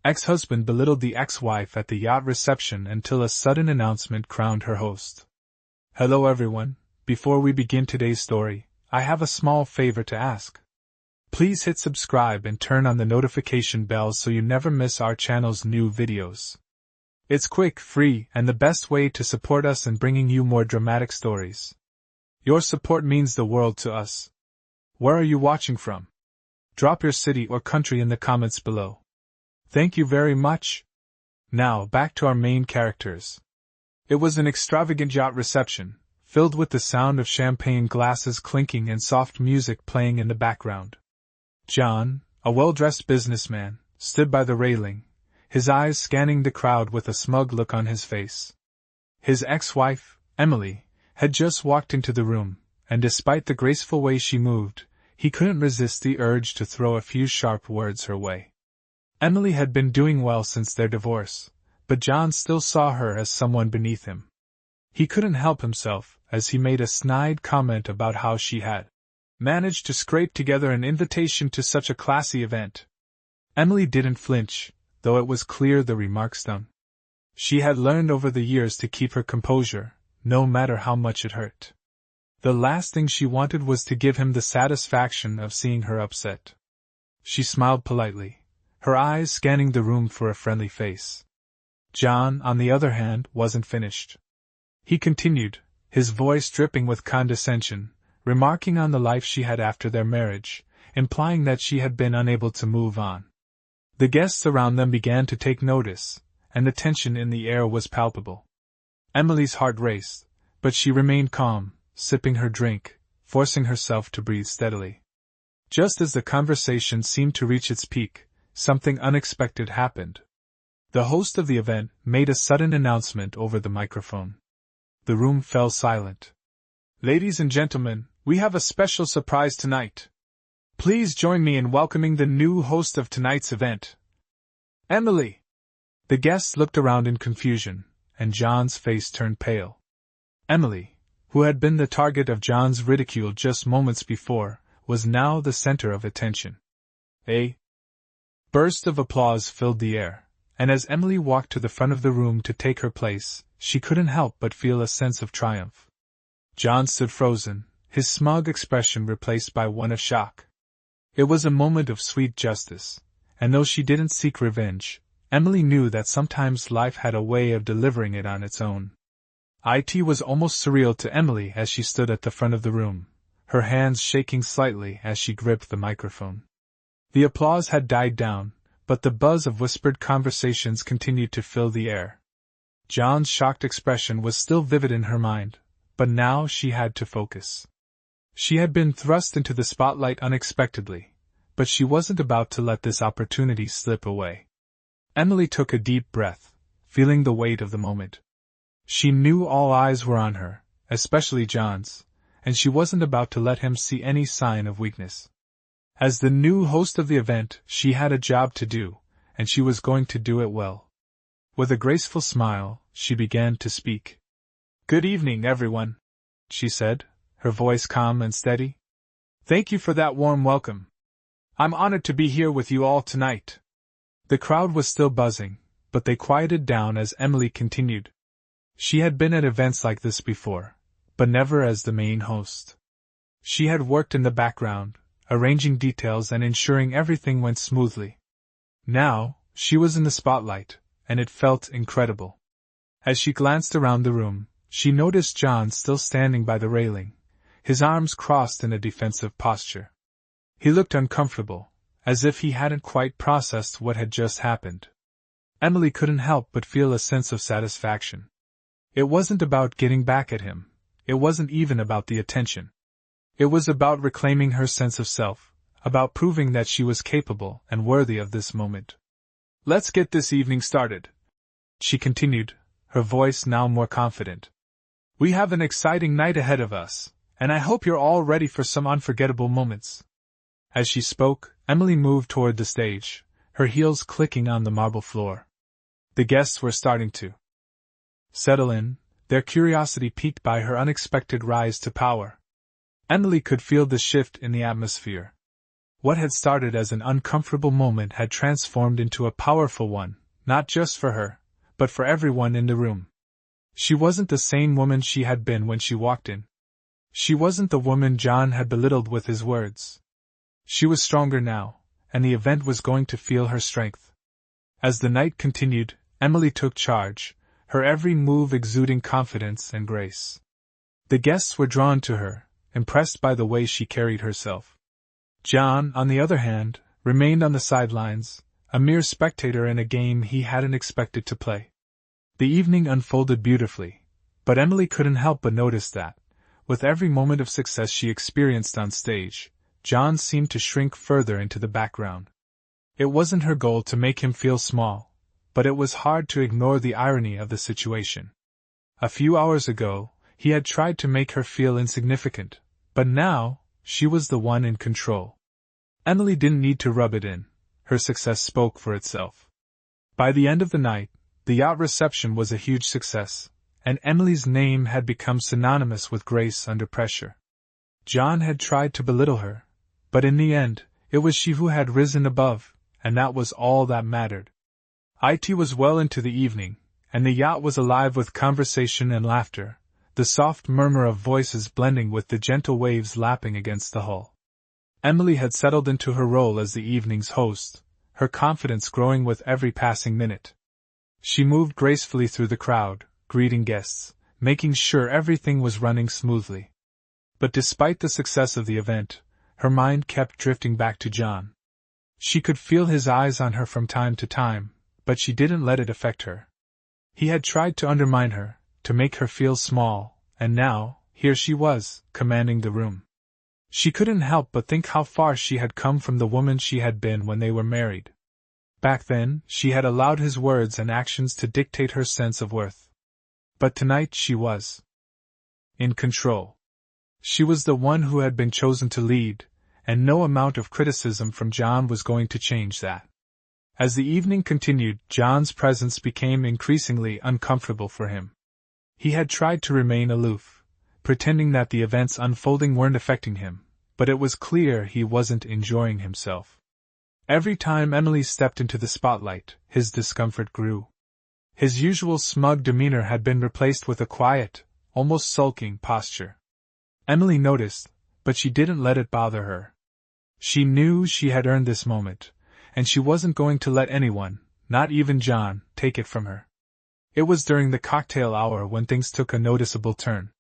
Ex-husband belittled the ex-wife at the yacht reception until a sudden announcement crowned her host. Hello everyone, before we begin today's story, I have a small favor to ask. Please hit subscribe and turn on the notification bell so you never miss our channel's new videos. It's quick, free, and the best way to support us in bringing you more dramatic stories. Your support means the world to us. Where are you watching from? Drop your city or country in the comments below. Thank you very much. Now, back to our main characters. It was an extravagant yacht reception, filled with the sound of champagne glasses clinking and soft music playing in the background. John, a well-dressed businessman, stood by the railing, his eyes scanning the crowd with a smug look on his face. His ex-wife, Emily, had just walked into the room, and despite the graceful way she moved, he couldn't resist the urge to throw a few sharp words her way. Emily had been doing well since their divorce, but John still saw her as someone beneath him. He couldn't help himself, as he made a snide comment about how she had managed to scrape together an invitation to such a classy event. Emily didn't flinch, though it was clear the remark stung. She had learned over the years to keep her composure, no matter how much it hurt. The last thing she wanted was to give him the satisfaction of seeing her upset. She smiled politely, her eyes scanning the room for a friendly face. John, on the other hand, wasn't finished. He continued, his voice dripping with condescension, remarking on the life she had after their marriage, implying that she had been unable to move on. The guests around them began to take notice, and the tension in the air was palpable. Emily's heart raced, but she remained calm, sipping her drink, forcing herself to breathe steadily. Just as the conversation seemed to reach its peak, something unexpected happened. The host of the event made a sudden announcement over the microphone. The room fell silent. Ladies and gentlemen, we have a special surprise tonight. Please join me in welcoming the new host of tonight's event, Emily. The guests looked around in confusion, and John's face turned pale. Emily, who had been the target of John's ridicule just moments before, was now the center of attention. A burst of applause filled the air, and as Emily walked to the front of the room to take her place, she couldn't help but feel a sense of triumph. John stood frozen, his smug expression replaced by one of shock. It was a moment of sweet justice, and though she didn't seek revenge, Emily knew that sometimes life had a way of delivering it on its own. It was almost surreal to Emily as she stood at the front of the room, her hands shaking slightly as she gripped the microphone. The applause had died down, but the buzz of whispered conversations continued to fill the air. John's shocked expression was still vivid in her mind, but now she had to focus. She had been thrust into the spotlight unexpectedly, but she wasn't about to let this opportunity slip away. Emily took a deep breath, feeling the weight of the moment. She knew all eyes were on her, especially John's, and she wasn't about to let him see any sign of weakness. As the new host of the event, she had a job to do, and she was going to do it well. With a graceful smile, she began to speak. "Good evening, everyone," she said, her voice calm and steady. "Thank you for that warm welcome. I'm honored to be here with you all tonight." The crowd was still buzzing, but they quieted down as Emily continued. She had been at events like this before, but never as the main host. She had worked in the background, arranging details and ensuring everything went smoothly. Now, she was in the spotlight, and it felt incredible. As she glanced around the room, she noticed John still standing by the railing, his arms crossed in a defensive posture. He looked uncomfortable, as if he hadn't quite processed what had just happened. Emily couldn't help but feel a sense of satisfaction. It wasn't about getting back at him. It wasn't even about the attention. It was about reclaiming her sense of self, about proving that she was capable and worthy of this moment. "Let's get this evening started," she continued, her voice now more confident. "We have an exciting night ahead of us, and I hope you're all ready for some unforgettable moments." As she spoke, Emily moved toward the stage, her heels clicking on the marble floor. The guests were starting to settle in, their curiosity piqued by her unexpected rise to power. Emily could feel the shift in the atmosphere. What had started as an uncomfortable moment had transformed into a powerful one, not just for her, but for everyone in the room. She wasn't the same woman she had been when she walked in. She wasn't the woman John had belittled with his words. She was stronger now, and the event was going to feel her strength. As the night continued, Emily took charge, her every move exuding confidence and grace. The guests were drawn to her, impressed by the way she carried herself. John, on the other hand, remained on the sidelines, a mere spectator in a game he hadn't expected to play. The evening unfolded beautifully, but Emily couldn't help but notice that, with every moment of success she experienced on stage, John seemed to shrink further into the background. It wasn't her goal to make him feel small, but it was hard to ignore the irony of the situation. A few hours ago, he had tried to make her feel insignificant, but now, she was the one in control. Emily didn't need to rub it in, her success spoke for itself. By the end of the night, the yacht reception was a huge success, and Emily's name had become synonymous with grace under pressure. John had tried to belittle her, but in the end, it was she who had risen above, and that was all that mattered. It was well into the evening, and the yacht was alive with conversation and laughter, the soft murmur of voices blending with the gentle waves lapping against the hull. Emily had settled into her role as the evening's host, her confidence growing with every passing minute. She moved gracefully through the crowd, greeting guests, making sure everything was running smoothly. But despite the success of the event, her mind kept drifting back to John. She could feel his eyes on her from time to time, but she didn't let it affect her. He had tried to undermine her, to make her feel small, and now, here she was, commanding the room. She couldn't help but think how far she had come from the woman she had been when they were married. Back then, she had allowed his words and actions to dictate her sense of worth. But tonight she was in control. She was the one who had been chosen to lead, and no amount of criticism from John was going to change that. As the evening continued, John's presence became increasingly uncomfortable for him. He had tried to remain aloof, pretending that the events unfolding weren't affecting him, but it was clear he wasn't enjoying himself. Every time Emily stepped into the spotlight, his discomfort grew. His usual smug demeanor had been replaced with a quiet, almost sulking posture. Emily noticed, but she didn't let it bother her. She knew she had earned this moment, and she wasn't going to let anyone, not even John, take it from her. It was during the cocktail hour when things took a noticeable turn.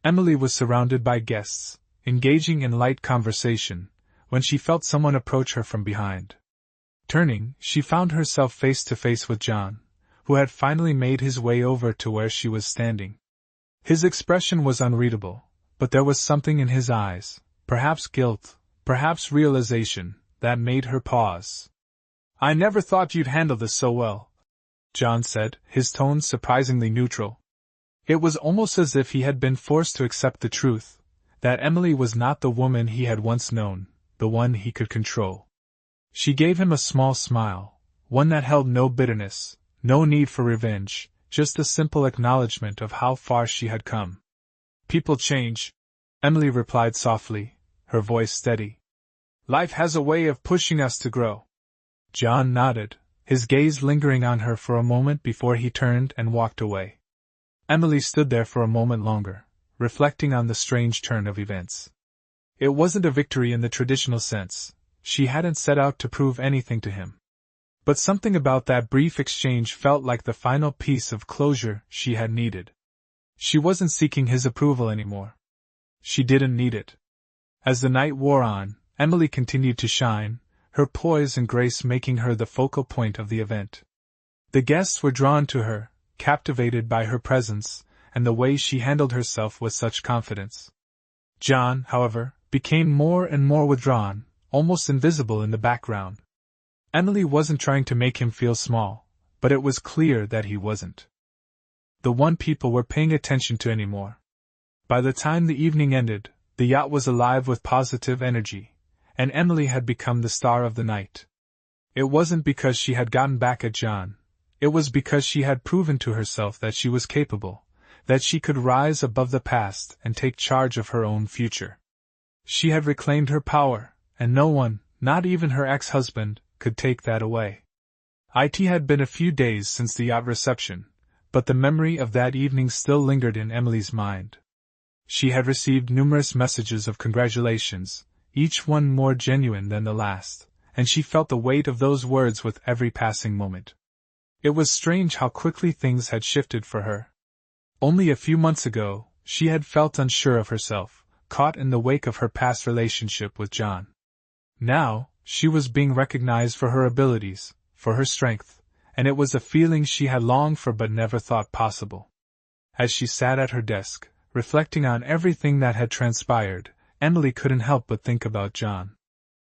Emily was surrounded by guests, engaging in light conversation, when she felt someone approach her from behind. Turning, she found herself face to face with John, who had finally made his way over to where she was standing. His expression was unreadable, but there was something in his eyes, perhaps guilt, perhaps realization, that made her pause. "I never thought you'd handle this so well," John said, his tone surprisingly neutral. It was almost as if he had been forced to accept the truth, that Emily was not the woman he had once known, the one he could control. She gave him a small smile, one that held no bitterness, no need for revenge, just a simple acknowledgment of how far she had come. "People change," Emily replied softly, her voice steady. "Life has a way of pushing us to grow." John nodded, his gaze lingering on her for a moment before he turned and walked away. Emily stood there for a moment longer, reflecting on the strange turn of events. It wasn't a victory in the traditional sense, she hadn't set out to prove anything to him. But something about that brief exchange felt like the final piece of closure she had needed. She wasn't seeking his approval anymore. She didn't need it. As the night wore on, Emily continued to shine, her poise and grace making her the focal point of the event. The guests were drawn to her, captivated by her presence, and the way she handled herself with such confidence. John, however, became more and more withdrawn, almost invisible in the background. Emily wasn't trying to make him feel small, but it was clear that he wasn't the one people were paying attention to anymore. By the time the evening ended, the yacht was alive with positive energy, and Emily had become the star of the night. It wasn't because she had gotten back at John, it was because she had proven to herself that she was capable, that she could rise above the past and take charge of her own future. She had reclaimed her power, and no one, Not even her ex-husband could take that away. It had been a few days since the yacht reception, but the memory of that evening still lingered in Emily's mind. She had received numerous messages of congratulations, each one more genuine than the last, and she felt the weight of those words with every passing moment. It was strange how quickly things had shifted for her. Only a few months ago, she had felt unsure of herself, caught in the wake of her past relationship with John. Now, she was being recognized for her abilities, for her strength, and it was a feeling she had longed for but never thought possible. As she sat at her desk, reflecting on everything that had transpired, Emily couldn't help but think about John.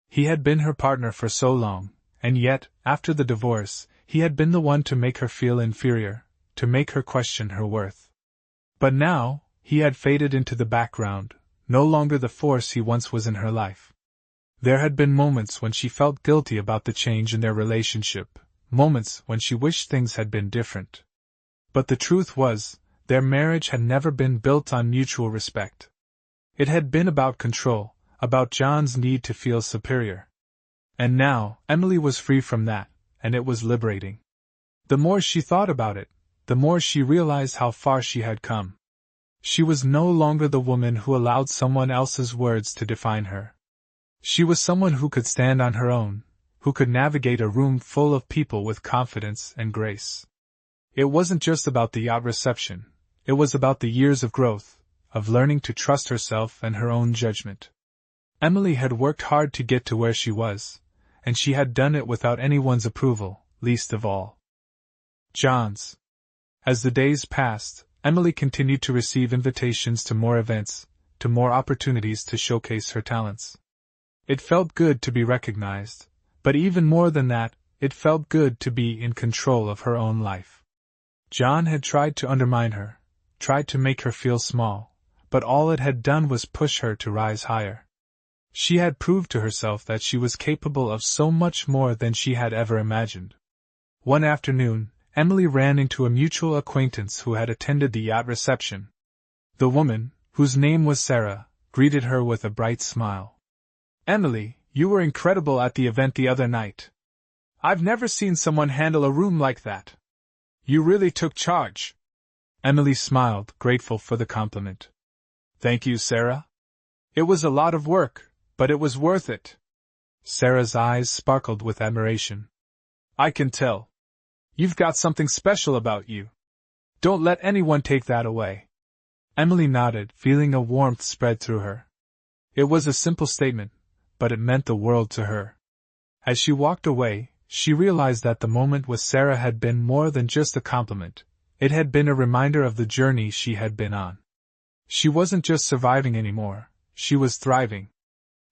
He had been her partner for so long, and yet, after the divorce, he had been the one to make her feel inferior, to make her question her worth. But now, he had faded into the background, no longer the force he once was in her life. There had been moments when she felt guilty about the change in their relationship, moments when she wished things had been different. But the truth was, their marriage had never been built on mutual respect. It had been about control, about John's need to feel superior. And now, Emily was free from that, and it was liberating. The more she thought about it, the more she realized how far she had come. She was no longer the woman who allowed someone else's words to define her. She was someone who could stand on her own, who could navigate a room full of people with confidence and grace. It wasn't just about the yacht reception, it was about the years of growth, of learning to trust herself and her own judgment. Emily had worked hard to get to where she was, and she had done it without anyone's approval, least of all John's. As the days passed, Emily continued to receive invitations to more events, to more opportunities to showcase her talents. It felt good to be recognized, but even more than that, it felt good to be in control of her own life. John had tried to undermine her, tried to make her feel small, but all it had done was push her to rise higher. She had proved to herself that she was capable of so much more than she had ever imagined. One afternoon, Emily ran into a mutual acquaintance who had attended the yacht reception. The woman, whose name was Sarah, greeted her with a bright smile. "Emily, you were incredible at the event the other night. I've never seen someone handle a room like that. You really took charge." Emily smiled, grateful for the compliment. "Thank you, Sarah. It was a lot of work, but it was worth it." Sarah's eyes sparkled with admiration. "I can tell. You've got something special about you. Don't let anyone take that away." Emily nodded, feeling a warmth spread through her. It was a simple statement, but it meant the world to her. As she walked away, she realized that the moment with Sarah had been more than just a compliment. It had been a reminder of the journey she had been on. She wasn't just surviving anymore, she was thriving.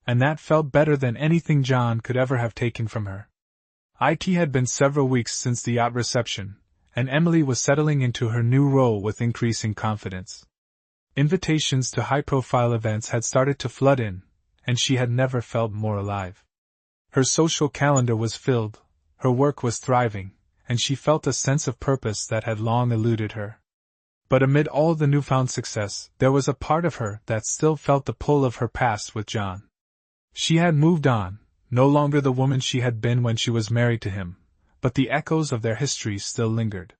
And that felt better than anything John could ever have taken from her. It had been several weeks since the yacht reception, and Emily was settling into her new role with increasing confidence. Invitations to high-profile events had started to flood in, and she had never felt more alive. Her social calendar was filled, her work was thriving, and she felt a sense of purpose that had long eluded her. But amid all the newfound success, there was a part of her that still felt the pull of her past with John. She had moved on, no longer the woman she had been when she was married to him, but the echoes of their history still lingered.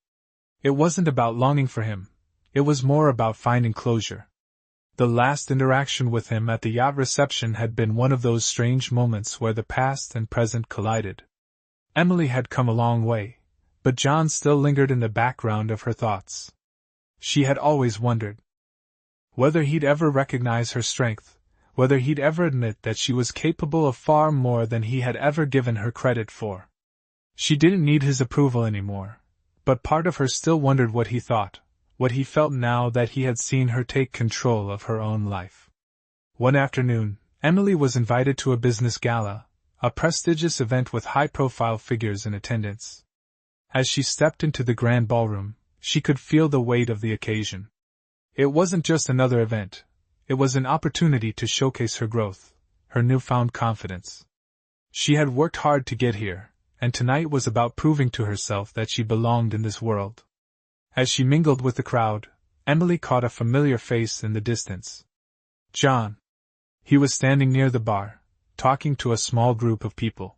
It wasn't about longing for him, it was more about finding closure. The last interaction with him at the yacht reception had been one of those strange moments where the past and present collided. Emily had come a long way, but John still lingered in the background of her thoughts. She had always wondered whether he'd ever recognize her strength, whether he'd ever admit that she was capable of far more than he had ever given her credit for. She didn't need his approval anymore, but part of her still wondered what he thought, what he felt now that he had seen her take control of her own life. One afternoon, Emily was invited to a business gala, a prestigious event with high-profile figures in attendance. As she stepped into the grand ballroom, she could feel the weight of the occasion. It wasn't just another event, it was an opportunity to showcase her growth, her newfound confidence. She had worked hard to get here, and tonight was about proving to herself that she belonged in this world. As she mingled with the crowd, Emily caught a familiar face in the distance. John. He was standing near the bar, talking to a small group of people.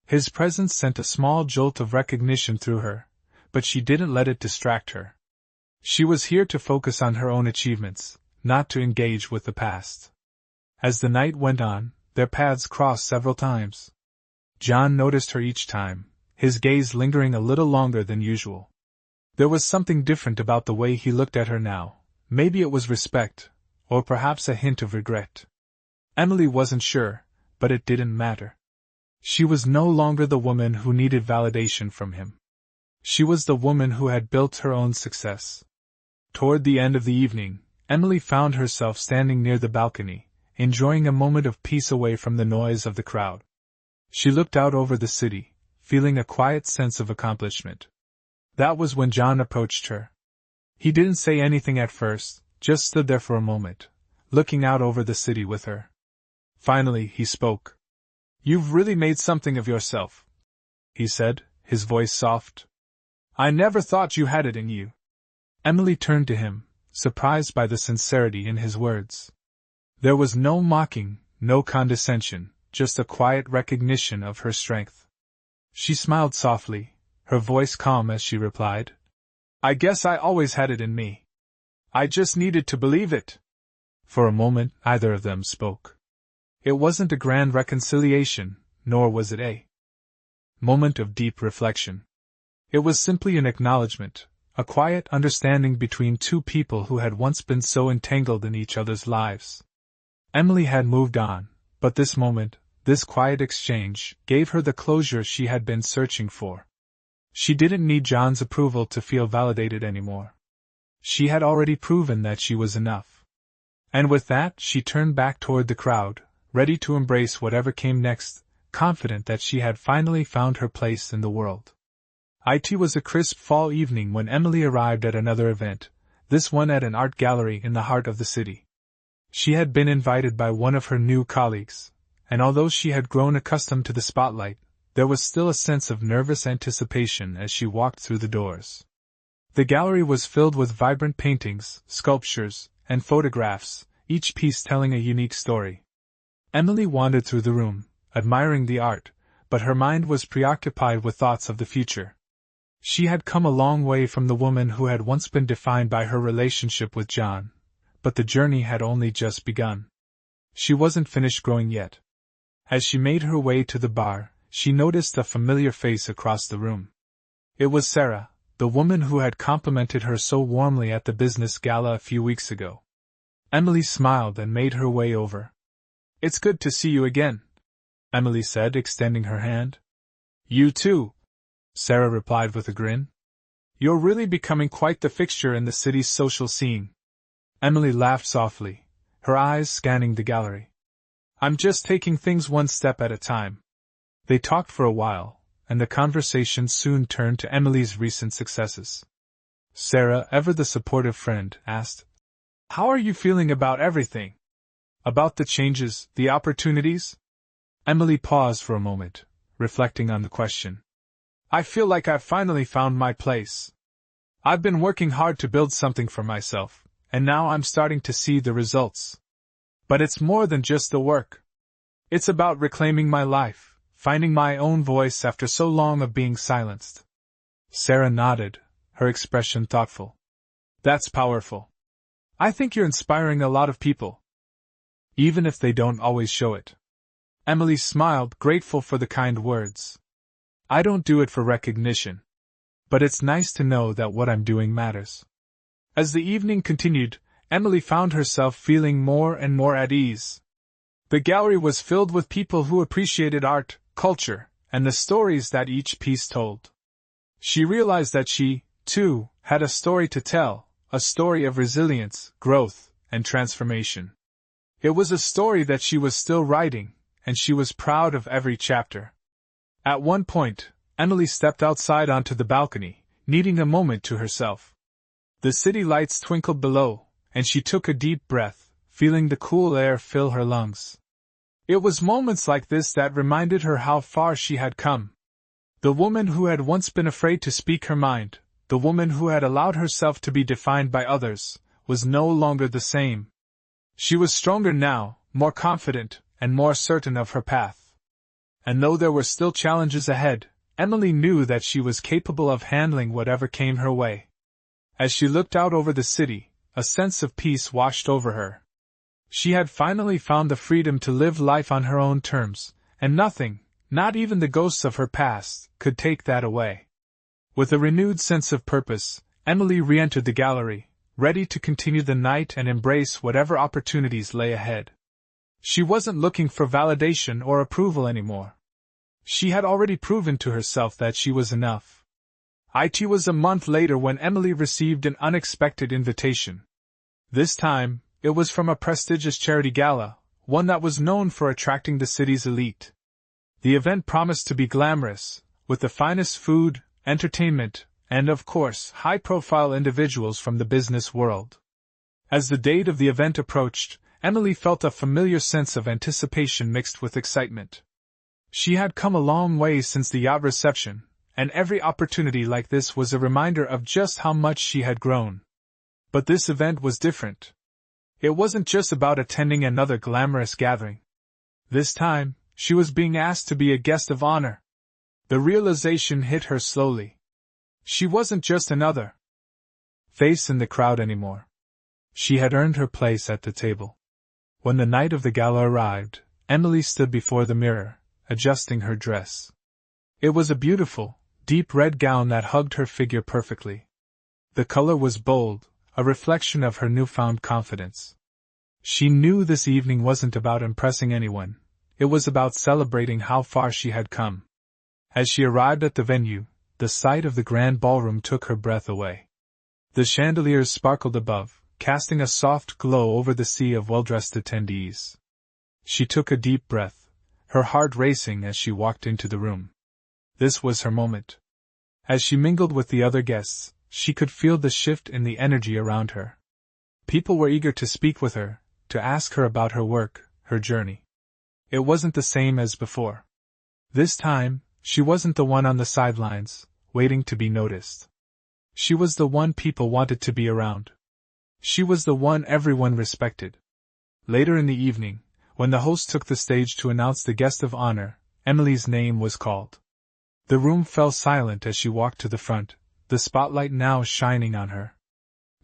His presence sent a small jolt of recognition through her, but she didn't let it distract her. She was here to focus on her own achievements, not to engage with the past. As the night went on, their paths crossed several times. John noticed her each time, his gaze lingering a little longer than usual. There was something different about the way he looked at her now. Maybe it was respect, or perhaps a hint of regret. Emily wasn't sure, but it didn't matter. She was no longer the woman who needed validation from him. She was the woman who had built her own success. Toward the end of the evening, Emily found herself standing near the balcony, enjoying a moment of peace away from the noise of the crowd. She looked out over the city, feeling a quiet sense of accomplishment. That was when John approached her. He didn't say anything at first, just stood there for a moment, looking out over the city with her. Finally, he spoke. "You've really made something of yourself," he said, his voice soft. "I never thought you had it in you." Emily turned to him, surprised by the sincerity in his words. There was no mocking, no condescension, just a quiet recognition of her strength. She smiled softly, her voice calm as she replied, "I guess I always had it in me. I just needed to believe it." For a moment, neither of them spoke. It wasn't a grand reconciliation, nor was it a moment of deep reflection. It was simply an acknowledgment, a quiet understanding between two people who had once been so entangled in each other's lives. Emily had moved on, but this moment, this quiet exchange, gave her the closure she had been searching for. She didn't need John's approval to feel validated anymore. She had already proven that she was enough. And with that, she turned back toward the crowd, ready to embrace whatever came next, confident that she had finally found her place in the world. It was a crisp fall evening when Emily arrived at another event, this one at an art gallery in the heart of the city. She had been invited by one of her new colleagues, and although she had grown accustomed to the spotlight, there was still a sense of nervous anticipation as she walked through the doors. The gallery was filled with vibrant paintings, sculptures, and photographs, each piece telling a unique story. Emily wandered through the room, admiring the art, but her mind was preoccupied with thoughts of the future. She had come a long way from the woman who had once been defined by her relationship with John, but the journey had only just begun. She wasn't finished growing yet. As she made her way to the bar, she noticed a familiar face across the room. It was Sarah, the woman who had complimented her so warmly at the business gala a few weeks ago. Emily smiled and made her way over. "It's good to see you again," Emily said, extending her hand. "You too," Sarah replied with a grin. "You're really becoming quite the fixture in the city's social scene." Emily laughed softly, her eyes scanning the gallery. "I'm just taking things one step at a time." They talked for a while, and the conversation soon turned to Emily's recent successes. Sarah, ever the supportive friend, asked, "How are you feeling about everything? About the changes, the opportunities?" Emily paused for a moment, reflecting on the question. "I feel like I've finally found my place. I've been working hard to build something for myself, and now I'm starting to see the results. But it's more than just the work. It's about reclaiming my life, finding my own voice after so long of being silenced." Sarah nodded, her expression thoughtful. "That's powerful. I think you're inspiring a lot of people, even if they don't always show it." Emily smiled, grateful for the kind words. "I don't do it for recognition. But it's nice to know that what I'm doing matters." As the evening continued, Emily found herself feeling more and more at ease. The gallery was filled with people who appreciated art, culture, and the stories that each piece told. She realized that she, too, had a story to tell, a story of resilience, growth, and transformation. It was a story that she was still writing, and she was proud of every chapter. At one point, Emily stepped outside onto the balcony, needing a moment to herself. The city lights twinkled below, and she took a deep breath, feeling the cool air fill her lungs. It was moments like this that reminded her how far she had come. The woman who had once been afraid to speak her mind, the woman who had allowed herself to be defined by others, was no longer the same. She was stronger now, more confident, and more certain of her path. And though there were still challenges ahead, Emily knew that she was capable of handling whatever came her way. As she looked out over the city, a sense of peace washed over her. She had finally found the freedom to live life on her own terms, and nothing, not even the ghosts of her past, could take that away. With a renewed sense of purpose, Emily re-entered the gallery, ready to continue the night and embrace whatever opportunities lay ahead. She wasn't looking for validation or approval anymore. She had already proven to herself that she was enough. It was a month later when Emily received an unexpected invitation. This time, it was from a prestigious charity gala, one that was known for attracting the city's elite. The event promised to be glamorous, with the finest food, entertainment, and of course, high-profile individuals from the business world. As the date of the event approached, Emily felt a familiar sense of anticipation mixed with excitement. She had come a long way since the yacht reception, and every opportunity like this was a reminder of just how much she had grown. But this event was different. It wasn't just about attending another glamorous gathering. This time, she was being asked to be a guest of honor. The realization hit her slowly. She wasn't just another face in the crowd anymore. She had earned her place at the table. When the night of the gala arrived, Emily stood before the mirror, adjusting her dress. It was a beautiful, deep red gown that hugged her figure perfectly. The color was bold, a reflection of her newfound confidence. She knew this evening wasn't about impressing anyone, it was about celebrating how far she had come. As she arrived at the venue, the sight of the grand ballroom took her breath away. The chandeliers sparkled above, casting a soft glow over the sea of well-dressed attendees. She took a deep breath, her heart racing as she walked into the room. This was her moment. As she mingled with the other guests, she could feel the shift in the energy around her. People were eager to speak with her, to ask her about her work, her journey. It wasn't the same as before. This time, she wasn't the one on the sidelines, waiting to be noticed. She was the one people wanted to be around. She was the one everyone respected. Later in the evening, when the host took the stage to announce the guest of honor, Emily's name was called. The room fell silent as she walked to the front, the spotlight now shining on her.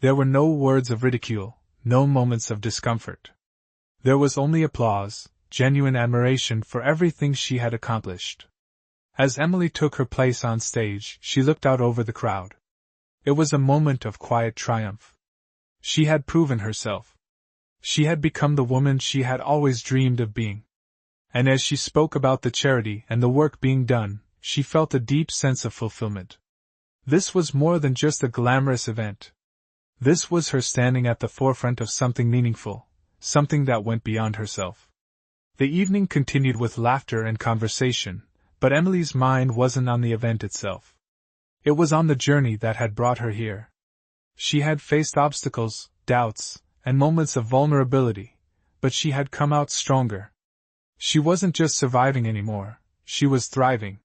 There were no words of ridicule, no moments of discomfort. There was only applause, genuine admiration for everything she had accomplished. As Emily took her place on stage, she looked out over the crowd. It was a moment of quiet triumph. She had proven herself. She had become the woman she had always dreamed of being. And as she spoke about the charity and the work being done, she felt a deep sense of fulfillment. This was more than just a glamorous event. This was her standing at the forefront of something meaningful, something that went beyond herself. The evening continued with laughter and conversation, but Emily's mind wasn't on the event itself. It was on the journey that had brought her here. She had faced obstacles, doubts, and moments of vulnerability, but she had come out stronger. She wasn't just surviving anymore, she was thriving.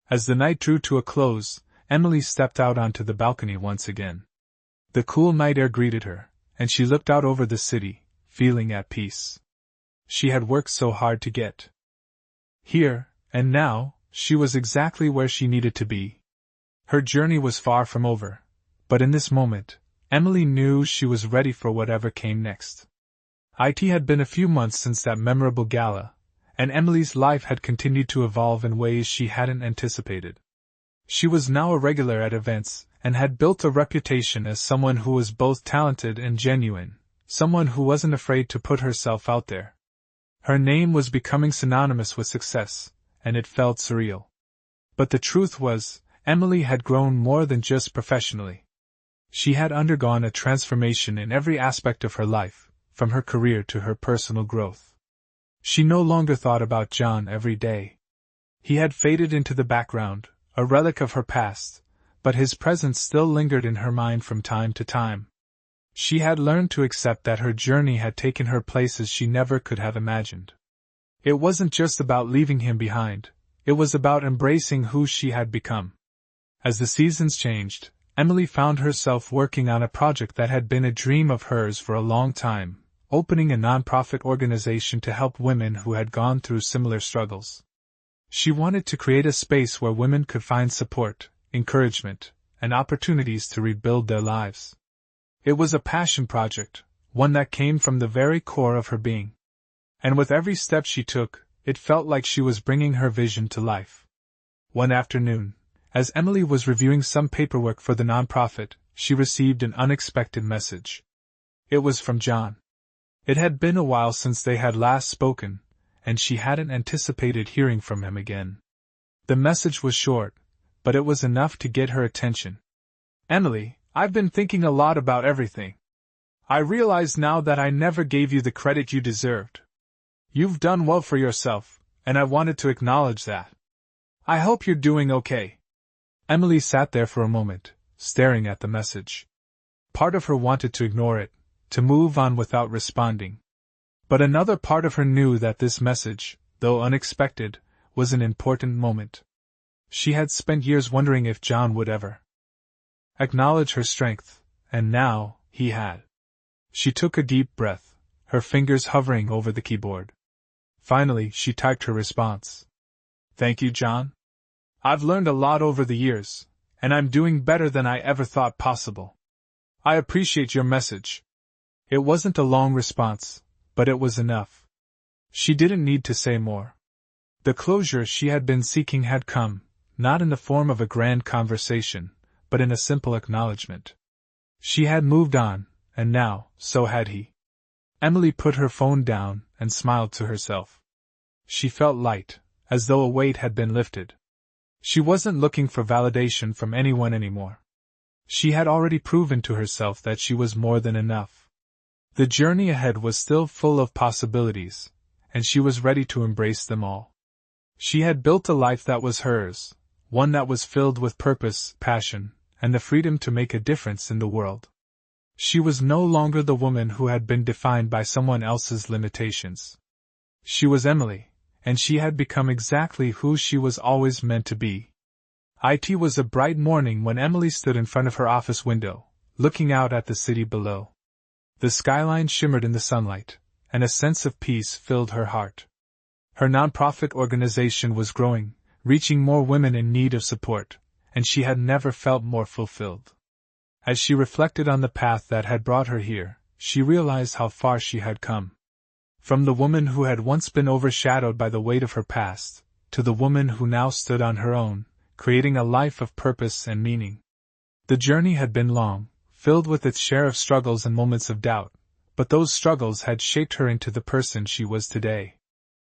As the night drew to a close, Emily stepped out onto the balcony once again. The cool night air greeted her, and she looked out over the city, feeling at peace. She had worked so hard to get here, and now, she was exactly where she needed to be. Her journey was far from over, but in this moment, Emily knew she was ready for whatever came next. It had been a few months since that memorable gala, and Emily's life had continued to evolve in ways she hadn't anticipated. She was now a regular at events, and had built a reputation as someone who was both talented and genuine, someone who wasn't afraid to put herself out there. Her name was becoming synonymous with success, and it felt surreal. But the truth was, Emily had grown more than just professionally. She had undergone a transformation in every aspect of her life, from her career to her personal growth. She no longer thought about John every day. He had faded into the background, a relic of her past, but his presence still lingered in her mind from time to time. She had learned to accept that her journey had taken her places she never could have imagined. It wasn't just about leaving him behind, it was about embracing who she had become. As the seasons changed, Emily found herself working on a project that had been a dream of hers for a long time, opening a nonprofit organization to help women who had gone through similar struggles. She wanted to create a space where women could find support, encouragement, and opportunities to rebuild their lives. It was a passion project, one that came from the very core of her being. And with every step she took, it felt like she was bringing her vision to life. One afternoon, as Emily was reviewing some paperwork for the nonprofit, she received an unexpected message. It was from John. It had been a while since they had last spoken, and she hadn't anticipated hearing from him again. The message was short, but it was enough to get her attention. Emily, I've been thinking a lot about everything. I realize now that I never gave you the credit you deserved. You've done well for yourself, and I wanted to acknowledge that. I hope you're doing okay. Emily sat there for a moment, staring at the message. Part of her wanted to ignore it, to move on without responding. But another part of her knew that this message, though unexpected, was an important moment. She had spent years wondering if John would ever acknowledge her strength, and now, he had. She took a deep breath, her fingers hovering over the keyboard. Finally, she typed her response. Thank you, John. I've learned a lot over the years, and I'm doing better than I ever thought possible. I appreciate your message. It wasn't a long response, but it was enough. She didn't need to say more. The closure she had been seeking had come, not in the form of a grand conversation, but in a simple acknowledgment. She had moved on, and now, so had he. Emily put her phone down and smiled to herself. She felt light, as though a weight had been lifted. She wasn't looking for validation from anyone anymore. She had already proven to herself that she was more than enough. The journey ahead was still full of possibilities, and she was ready to embrace them all. She had built a life that was hers, one that was filled with purpose, passion, and the freedom to make a difference in the world. She was no longer the woman who had been defined by someone else's limitations. She was Emily, and she had become exactly who she was always meant to be. It was a bright morning when Emily stood in front of her office window, looking out at the city below. The skyline shimmered in the sunlight, and a sense of peace filled her heart. Her nonprofit organization was growing, reaching more women in need of support, and she had never felt more fulfilled. As she reflected on the path that had brought her here, she realized how far she had come. From the woman who had once been overshadowed by the weight of her past, to the woman who now stood on her own, creating a life of purpose and meaning. The journey had been long, filled with its share of struggles and moments of doubt, but those struggles had shaped her into the person she was today.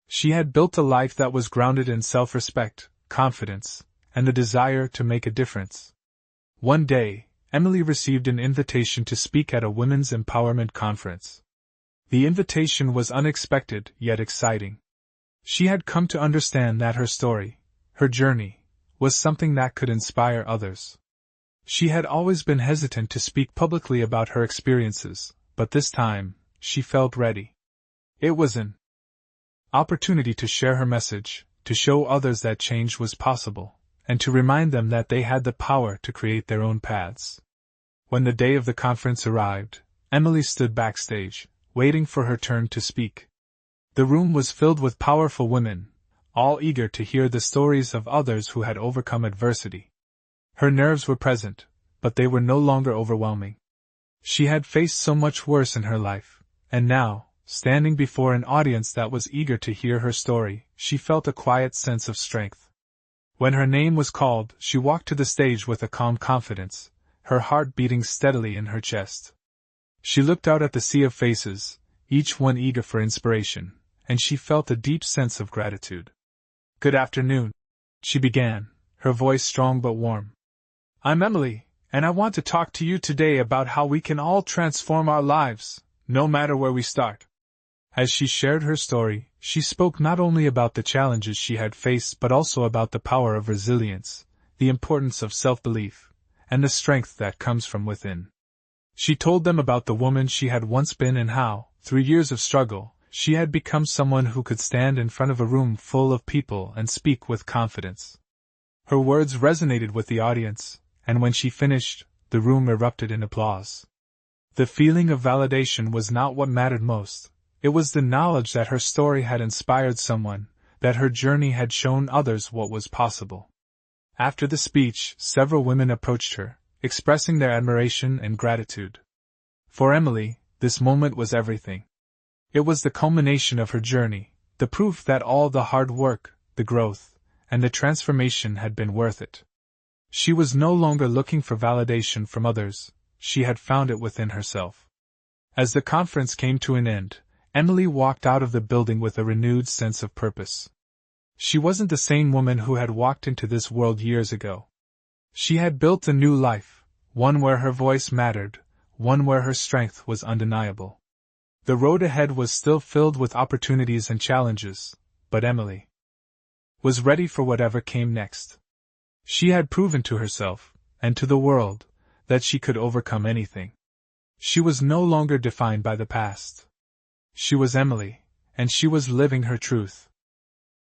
She had built a life that was grounded in self-respect, confidence, and the desire to make a difference. One day, Emily received an invitation to speak at a women's empowerment conference. The invitation was unexpected, yet exciting. She had come to understand that her story, her journey, was something that could inspire others. She had always been hesitant to speak publicly about her experiences, but this time, she felt ready. It was an opportunity to share her message, to show others that change was possible, and to remind them that they had the power to create their own paths. When the day of the conference arrived, Emily stood backstage, waiting for her turn to speak. The room was filled with powerful women, all eager to hear the stories of others who had overcome adversity. Her nerves were present, but they were no longer overwhelming. She had faced so much worse in her life, and now, standing before an audience that was eager to hear her story, she felt a quiet sense of strength. When her name was called, she walked to the stage with a calm confidence, her heart beating steadily in her chest. She looked out at the sea of faces, each one eager for inspiration, and she felt a deep sense of gratitude. "Good afternoon," she began, her voice strong but warm. "I'm Emily, and I want to talk to you today about how we can all transform our lives, no matter where we start." As she shared her story, she spoke not only about the challenges she had faced but also about the power of resilience, the importance of self-belief, and the strength that comes from within. She told them about the woman she had once been and how, through years of struggle, she had become someone who could stand in front of a room full of people and speak with confidence. Her words resonated with the audience, and when she finished, the room erupted in applause. The feeling of validation was not what mattered most, it was the knowledge that her story had inspired someone, that her journey had shown others what was possible. After the speech, several women approached her, expressing their admiration and gratitude. For Emily, this moment was everything. It was the culmination of her journey, the proof that all the hard work, the growth, and the transformation had been worth it. She was no longer looking for validation from others, she had found it within herself. As the conference came to an end, Emily walked out of the building with a renewed sense of purpose. She wasn't the same woman who had walked into this world years ago. She had built a new life, one where her voice mattered, one where her strength was undeniable. The road ahead was still filled with opportunities and challenges, but Emily was ready for whatever came next. She had proven to herself, and to the world, that she could overcome anything. She was no longer defined by the past. She was Emily, and she was living her truth.